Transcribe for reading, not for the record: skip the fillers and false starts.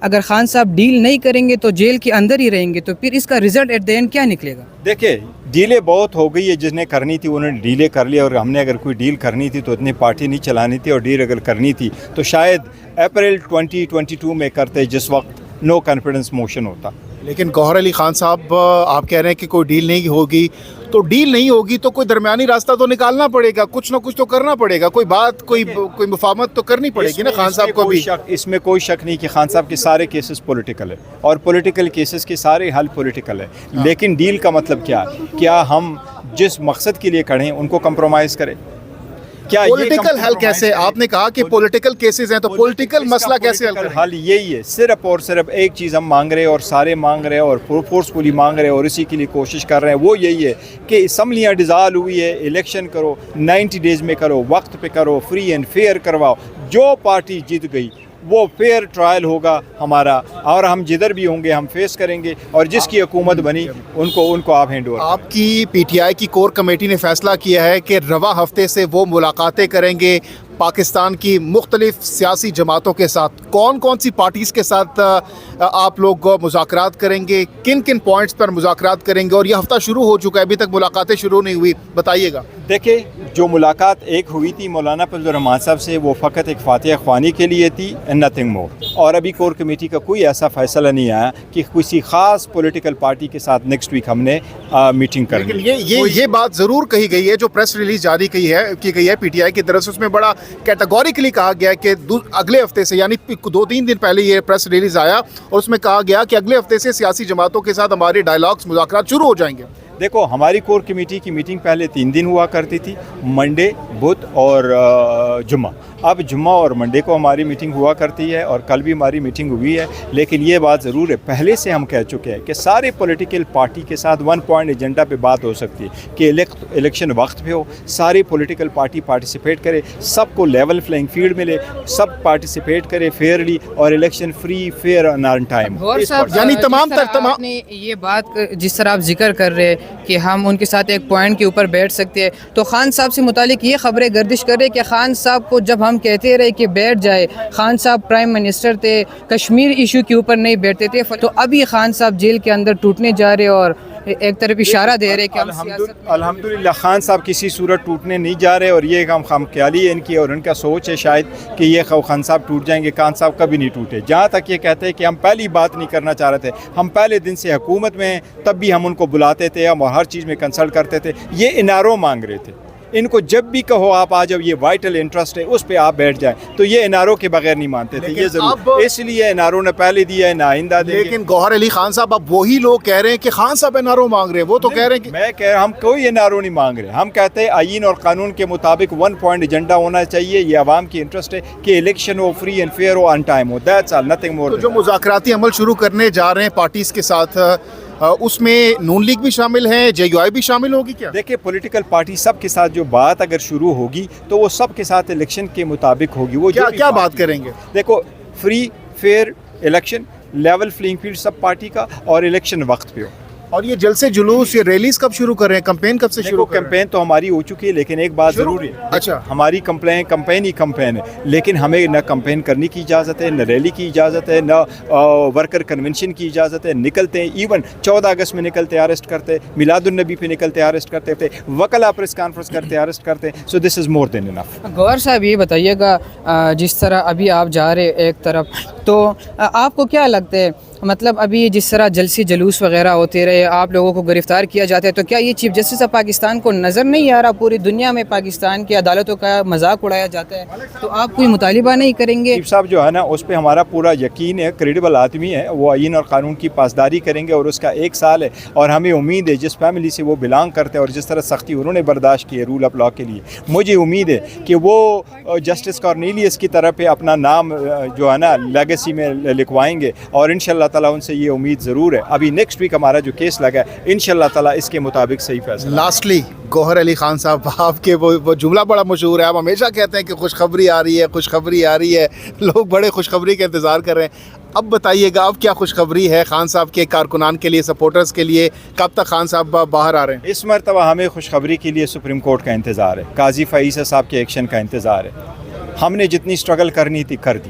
اگر خان صاحب ڈیل نہیں کریں گے تو جیل کے اندر ہی رہیں گے، تو پھر اس کا رزلٹ ایٹ دی اینڈ کیا نکلے گا؟ دیکھیں ڈیلیں بہت ہو گئی ہے، جس نے کرنی تھی انہوں نے ڈیلیں کر لی، اور ہم نے اگر کوئی ڈیل کرنی تھی تو اتنی پارٹی نہیں چلانی تھی، اور ڈیل اگر کرنی تھی تو شاید اپریل 2022 میں کرتے، جس وقت نو کانفیڈنس موشن ہوتا۔ لیکن گوہر علی خان صاحب آپ کہہ رہے ہیں کہ کوئی ڈیل نہیں ہوگی، تو ڈیل نہیں ہوگی تو کوئی درمیانی راستہ تو نکالنا پڑے گا، کچھ نہ کچھ تو کرنا پڑے گا، کوئی بات کوئی مفاہمت تو کرنی پڑے گی نا خان صاحب کو بھی۔ اس میں کوئی شک نہیں کہ خان صاحب کے سارے کیسز پولیٹیکل ہے، اور پولیٹیکل کیسز کے سارے حل پولیٹیکل ہے، لیکن ڈیل کا مطلب کیا ہے؟ کیا ہم جس مقصد کے لیے کھڑے ہیں ان کو کمپرومائز کریں؟ کیا پولیٹیکل حل کیسے؟ آپ نے کہا کہ پولیٹیکل کیسز ہیں، تو پولیٹیکل مسئلہ کیسے حل کریں؟ حل یہی ہے، صرف اور صرف ایک چیز ہم مانگ رہے ہیں، اور سارے مانگ رہے ہیں، اور فورسفلی مانگ رہے ہیں، اور اسی کے لیے کوشش کر رہے ہیں، وہ یہی ہے کہ اسمبلیاں ڈیزالو ہوئی ہے، الیکشن کرو، 90 ڈیز میں کرو، وقت پہ کرو، فری اینڈ فیئر کرواؤ، جو پارٹی جیت گئی وہ فیئر ٹرائل ہوگا ہمارا، اور ہم جدھر بھی ہوں گے ہم فیس کریں گے، اور جس کی حکومت بنی ان کو آپ ہینڈ اوور۔ آپ کی پی ٹی آئی کی کور کمیٹی نے فیصلہ کیا ہے کہ رواں ہفتے سے وہ ملاقاتیں کریں گے پاکستان کی مختلف سیاسی جماعتوں کے ساتھ۔ کون کون سی پارٹیز کے ساتھ آپ لوگ مذاکرات کریں گے؟ کن کن پوائنٹس پر مذاکرات کریں گے؟ اور یہ ہفتہ شروع ہو چکا ہے، ابھی تک ملاقاتیں شروع نہیں ہوئی، بتائیے گا۔ دیکھیں جو ملاقات ایک ہوئی تھی مولانا فضل الرحمان صاحب سے، وہ فقط ایک فاتحہ خوانی کے لیے تھی، نتھنگ مور، اور ابھی کور کمیٹی کا کوئی ایسا فیصلہ نہیں آیا کہ کسی خاص پولیٹیکل پارٹی کے ساتھ نیکسٹ ویک ہم نے میٹنگ کرنی۔ لیکن یہ بات ضرور کہی گئی ہے، جو پریس ریلیز جاری کی گئی ہے پی ٹی آئی کی طرف سے، اس میں بڑا کیٹیگوریکلی کہا گیا کہ اگلے ہفتے سے، یعنی 2-3 دن پہلے یہ پریس ریلیز آیا، اور اس میں کہا گیا کہ اگلے ہفتے سے سیاسی جماعتوں کے ساتھ ہمارے ڈائیلاگس، مذاکرات شروع ہو جائیں گے۔ دیکھو ہماری کور کمیٹی کی میٹنگ پہلے 3 دن ہوا کرتی تھی، منڈے، بدھ اور جمعہ۔ اب جمعہ اور منڈے کو ہماری میٹنگ ہوا کرتی ہے، اور کل بھی ہماری میٹنگ ہوئی ہے، لیکن یہ بات ضرور ہے، پہلے سے ہم کہہ چکے ہیں کہ سارے پولیٹیکل پارٹی کے ساتھ 1 پوائنٹ ایجنڈا پہ بات ہو سکتی ہے کہ الیکشن وقت پہ ہو، ساری پولیٹیکل پارٹی پارٹیسپیٹ کرے، سب کو لیول فلائنگ فیلڈ ملے، سب پارٹیسپیٹ کرے فیئرلی، اور election free, fair and on time. یعنی تمام یہ بات جس طرح آپ ذکر کر رہے کہ ہم ان کے ساتھ ایک پوائنٹ کے اوپر بیٹھ سکتے ہیں، تو خان صاحب سے متعلق یہ خبریں گردش کر رہے کہ خان صاحب کو جب ہم کہتے رہے کہ بیٹھ جائے، خان صاحب پرائم منسٹر تھے، کشمیر ایشو کے اوپر نہیں بیٹھتے تھے، تو ابھی خان صاحب جیل کے اندر ٹوٹنے جا رہے اور ایک طرف اشارہ دے رہے کہ الحمدللہ خان صاحب کسی صورت ٹوٹنے نہیں جا رہے، اور یہ کام خام خیالی ہے ان کی، اور ان کا سوچ ہے شاید کہ یہ خان صاحب ٹوٹ جائیں گے۔ خان صاحب کبھی نہیں ٹوٹے، جہاں تک یہ کہتے ہیں کہ ہم پہلی بات نہیں کرنا چاہ رہے تھے، ہم پہلے دن سے حکومت میں ہیں، تب بھی ہم ان کو بلاتے تھے، ہم ہر چیز میں کنسلٹ کرتے تھے، یہ انارو مانگ رہے تھے۔ ان کو جب بھی کہو آپ آ جاؤ، یہ وائٹل انٹرسٹ ہے اس پہ آپ بیٹھ جائیں، تو یہ انارو کے بغیر نہیں مانتے تھے، یہ ضرور، اس لیے انارو نے پہلے دیا ہے، نہ آئندہ دیں گے۔ لیکن گوہر علی خان صاحب اب وہی لوگ کہہ رہے ہیں کہ خان صاحب انارو مانگ رہے ہیں، وہ تو کہہ رہے ہیں کہ میں کہہ رہا ہم کوئی انارو نہیں مانگ رہے، ہم کہتے ہیں آئین اور قانون کے مطابق 1 پوائنٹ ایجنڈا ہونا چاہیے، یہ عوام کی انٹرسٹ ہے کہ الیکشن ہو، فری اینڈ فیئر ہو، آن ٹائم ہو، دیٹس آل، نتھنگ مور۔ تو جو مذاکراتی عمل شروع کرنے جا رہے ہیں پارٹیز کے ساتھ، اس میں نون لیگ بھی شامل ہیں، جے یو آئی بھی شامل ہوگی کیا؟ دیکھیں پولیٹیکل پارٹی سب کے ساتھ جو بات اگر شروع ہوگی تو وہ سب کے ساتھ الیکشن کے مطابق ہوگی۔ وہ کیا بات کریں گے؟ دیکھو free fair election, level playing field سب پارٹی کا، اور الیکشن وقت پہ ہو۔ اور یہ جلسے جلوس، یہ ریلیز کب شروع کر رہے ہیں؟ کمپین کب سے شروع کر رہے ہیں؟ کمپین تو ہماری ہو چکی ہے، لیکن ایک بات ضرور ہے، اچھا ہماری کمپین ہی کمپین ہے، لیکن ہمیں نہ کمپین کرنے کی اجازت ہے، نہ ریلی کی اجازت ہے، نہ ورکر کنونشن کی اجازت ہے۔ نکلتے ہیں، ایون 14 اگست میں نکلتے اریسٹ کرتے، میلاد النبی پہ نکلتے اریسٹ کرتے تھے، وکلا پریس کانفرنس کرتے اریسٹ کرتے، سو دس از مور دین انف۔ گوہر صاحب یہ بتائیے گا، جس طرح ابھی آپ جا رہے ایک طرف، تو آپ کو کیا لگتا ہے، مطلب ابھی جس طرح جلسے جلوس وغیرہ ہوتے رہے، آپ لوگوں کو گرفتار کیا جاتا ہے، تو کیا یہ چیف جسٹس آف پاکستان کو نظر نہیں آ رہا پوری دنیا میں پاکستان کی عدالتوں کا مذاق اڑایا جاتا ہے، تو آپ کوئی مطالبہ نہیں کریں گے؟ چیف صاحب جو ہے نا اس پہ ہمارا پورا یقین ہے، کریڈیبل آدمی ہے، وہ آئین اور قانون کی پاسداری کریں گے، اور اس کا 1 سال ہے، اور ہمیں امید ہے جس فیملی سے وہ بلانگ کرتے ہیں اور جس طرح سختی انہوں نے برداشت کی ہے رول آف لا کے لیے، مجھے امید ہے کہ وہ جسٹس کارنیلیس کی طرف پہ اپنا نام جو ہے نا لیگیسی میں لکھوائیں گے، اور انشاءاللہ تعالیٰ ان سے یہ امید ضرور ہے۔ ابھی نیکسٹ ویک ہمارا جو کیس لگا ہے انشاءاللہ تعالیٰ اس کے مطابق صحیح فیصلہ۔ لاسٹلی گوہر علی خان صاحب، آپ کے وہ جملہ بڑا مشہور ہے، آپ ہمیشہ کہتے ہیں کہ خوشخبری آ رہی ہے، خوشخبری آ رہی ہے، لوگ بڑے خوشخبری کا انتظار کر رہے ہیں، اب بتائیے گا اب کیا خوشخبری ہے خان صاحب کے کارکنان کے لیے، سپورٹرز کے لیے؟ کب تک خان صاحب باہر آ رہے ہیں؟ اس مرتبہ ہمیں خوشخبری کے لیے سپریم کورٹ کا انتظار ہے، قاضی فائزہ صاحب کے ایکشن کا انتظار ہے۔ ہم نے جتنی سٹرگل کرنی تھی کر دی،